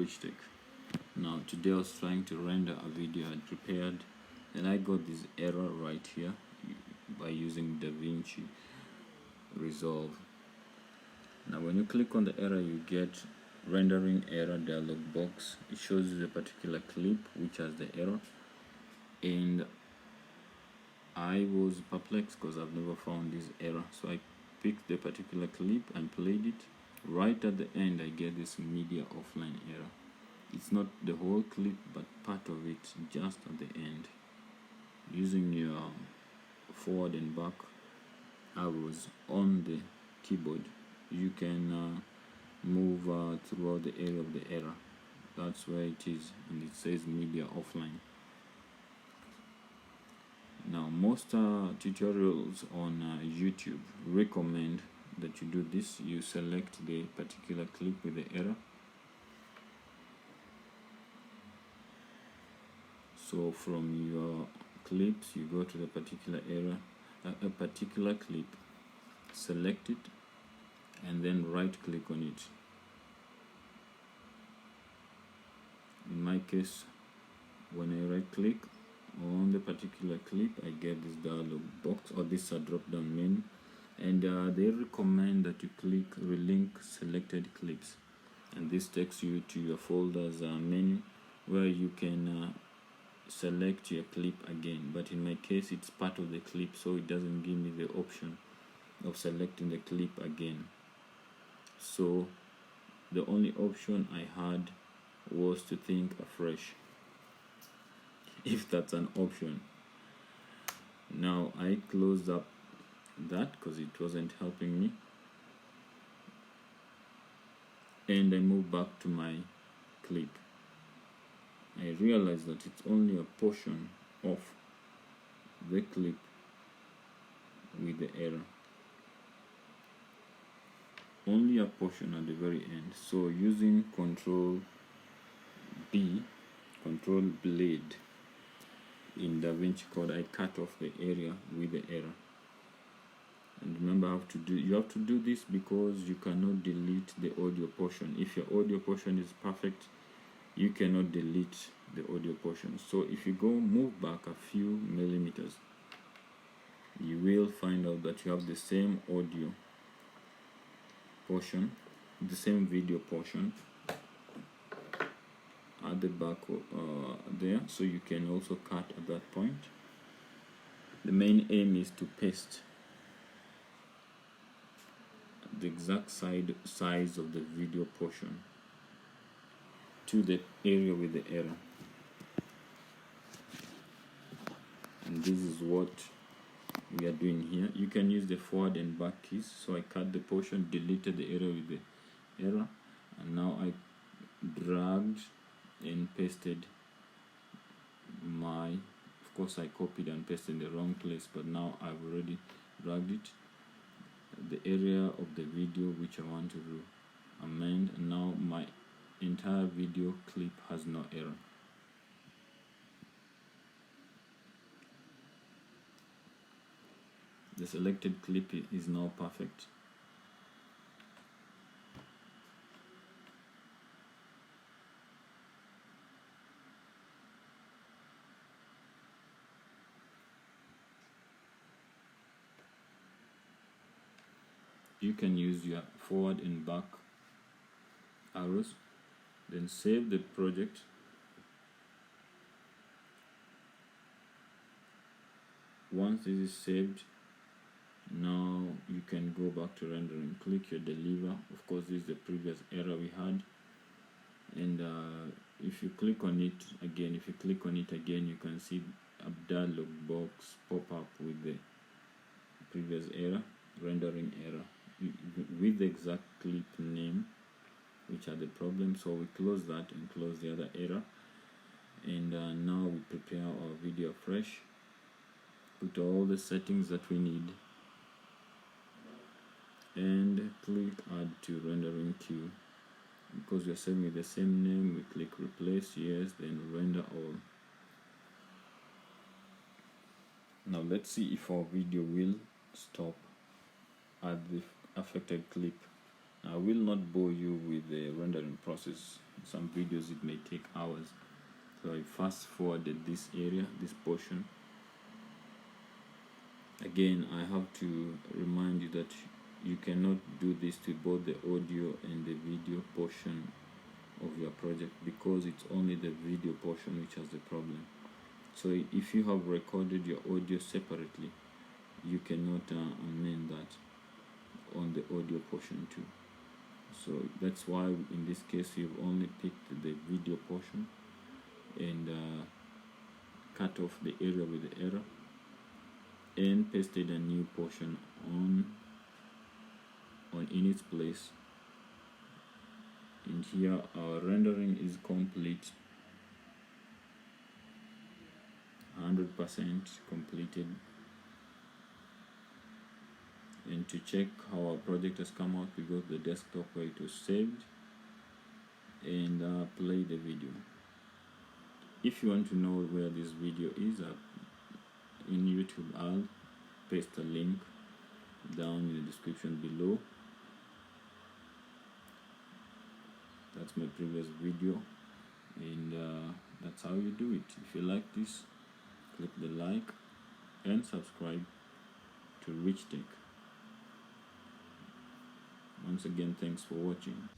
Glitch Tech. Now today I was trying to render a video I prepared and I got this error right here by using DaVinci Resolve. Now when you click on the error, you get rendering error dialog box. It shows you the particular clip which has the error, and I was perplexed because I've never found this error. So I picked the particular clip and played it. Right at the end I get this media offline error. It's not the whole clip but part of it just at the end. Using your forward and back arrows on the keyboard, you can move throughout the area of the error. That's where it is, and it says media offline. Now most tutorials on YouTube recommend that you do this. You select the particular clip with the error. So from your clips you go to the particular error, a particular clip, select it, and then right click on it. In my case, when I right click on the particular clip, I get this dialog box or this drop down menu, and they recommend that you click relink selected clips, and this takes you to your folders menu where you can select your clip again. But in my case it's part of the clip, so it doesn't give me the option of selecting the clip again. So the only option I had was to think afresh, if that's an option. Now I closed up that because it wasn't helping me, and I moved back to my clip. I realized that it's only a portion of the clip with the error, only a portion at the very end. So using Control B, Control Blade in DaVinci Code, I cut off the area with the error. And remember, you have to do this because you cannot delete the audio portion. If your audio portion is perfect, you cannot delete the audio portion. So if you move back a few millimeters, you will find out that you have the same audio portion, the same video portion at the back there, so you can also cut at that point. The main aim is to paste the exact size of the video portion to the area with the error, and this is what we are doing here. You can use the forward and back keys. So I cut the portion, deleted the area with the error, and now I dragged and pasted of course I copied and pasted in the wrong place, but now I've already dragged it, the area of the video which I want to amend, and now my entire video clip has no error. The selected clip is now perfect. You can use your forward and back arrows, then save the project. Once this is saved, now you can go back to rendering. Click your deliver. Of course, this is the previous error we had, and if you click on it again, you can see a dialog box pop up with the previous error, rendering error, with the exact clip name which are the problem. So we close that and close the other error, and now we prepare our video fresh, put all the settings that we need, and click add to rendering queue. Because we are saving with the same name, we click replace, yes, then render all. Now let's see if our video will stop at the affected clip. I will not bore you with the rendering process. some videos it may take hours. So I fast forwarded this area, this portion. Again, I have to remind you that you cannot do this to both the audio and the video portion of your project, because it's only the video portion which has the problem. So if you have recorded your audio separately, you cannot amend that on the audio portion too. So that's why in this case you've only picked the video portion and cut off the area with the error and pasted a new portion on in its place. And here our rendering is complete, 100% completed. And to check how our project has come out, we go to the desktop where it was saved and play the video. If you want to know where this video is, in YouTube, I'll paste a link down in the description below. That's my previous video, and that's how you do it. If you like this, click the like and subscribe to Rich Tech. Once again, thanks for watching.